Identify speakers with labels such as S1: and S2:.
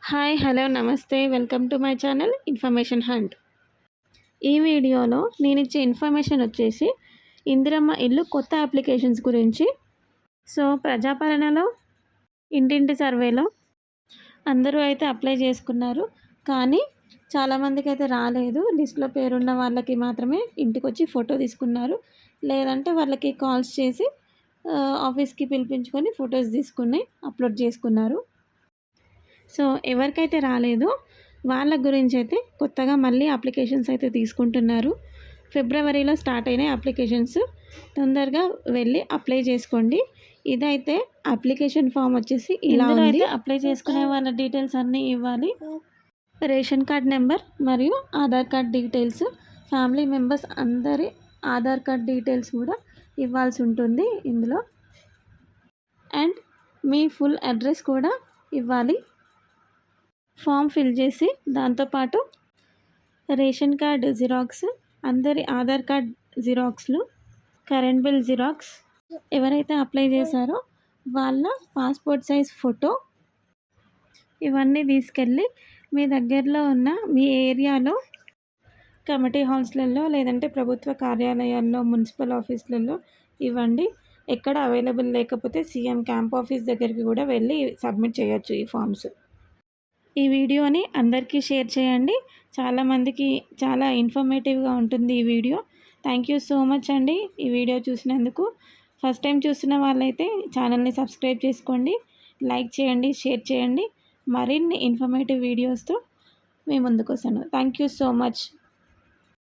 S1: Hi hello నమస్తే welcome to my channel information hunt. ఈ వీడియోలో నేను ఇచ్చే ఇన్ఫర్మేషన్ వచ్చేసి ఇందిరమ్మ ఇల్లు కొత్త అప్లికేషన్స్ గురించి. సో ప్రజాపాలనలో ఇంటింటి సర్వేలో అందరూ అయితే అప్లై చేసుకున్నారు, కానీ చాలామందికి అయితే రాలేదు. లిస్ట్లో పేరున్న వాళ్ళకి మాత్రమే ఇంటికి వచ్చి ఫోటో తీసుకున్నారు, లేదంటే వాళ్ళకి కాల్స్ చేసి ఆఫీస్కి పిలిపించుకొని ఫొటోస్ తీసుకుని అప్లోడ్ చేసుకున్నారు. సో ఎవరికైతే రాలేదో వాళ్ళ గురించి అయితే కొత్తగా మళ్ళీ అప్లికేషన్స్ అయితే తీసుకుంటున్నారు. ఫిబ్రవరిలో స్టార్ట్ అయిన అప్లికేషన్స్ తొందరగా వెళ్ళి అప్లై చేసుకోండి. ఇదైతే అప్లికేషన్ ఫామ్ వచ్చేసి ఇలా ఉంది. అప్లై చేసుకునే వాళ్ళ డీటెయిల్స్ అన్నీ ఇవ్వాలి. రేషన్ కార్డ్ నెంబర్ మరియు Aadhaar card details, family members అందరి ఆధార్ కార్డ్ డీటెయిల్స్ కూడా ఇవ్వాల్సి ఉంటుంది ఇందులో. అండ్ మీ ఫుల్ అడ్రస్ కూడా ఇవ్వాలి. ఫామ్ ఫిల్ చేసి దాంతోపాటు రేషన్ కార్డ్ జిరాక్స్, అందరి ఆధార్ కార్డ్ జిరాక్స్లు, కరెంట్ బిల్ జిరాక్స్, ఎవరైతే అప్లై చేశారో వాళ్ళ పాస్పోర్ట్ సైజ్ ఫోటో, ఇవన్నీ తీసుకెళ్ళి మీ దగ్గరలో ఉన్న మీ ఏరియాలో కమిటీ హాల్స్లలో లేదంటే ప్రభుత్వ కార్యాలయాల్లో, మున్సిపల్ ఆఫీసులలో ఇవ్వండి. ఎక్కడ అవైలబుల్ లేకపోతే సీఎం క్యాంప్ ఆఫీస్ దగ్గరికి కూడా వెళ్ళి సబ్మిట్ చేయొచ్చు ఈ ఫామ్స్. ఈ వీడియోని అందరికీ షేర్ చేయండి. చాలామందికి చాలా ఇన్ఫర్మేటివ్గా ఉంటుంది ఈ video. Thank you so much అండి ఈ వీడియో చూసినందుకు. ఫస్ట్ టైం చూస్తున్న వాళ్ళైతే ఛానల్ని సబ్స్క్రైబ్ చేసుకోండి, లైక్ చేయండి, షేర్ చేయండి. మరిన్ని ఇన్ఫర్మేటివ్ వీడియోస్తో మేము ముందుకు వస్తాను. Thank you so much.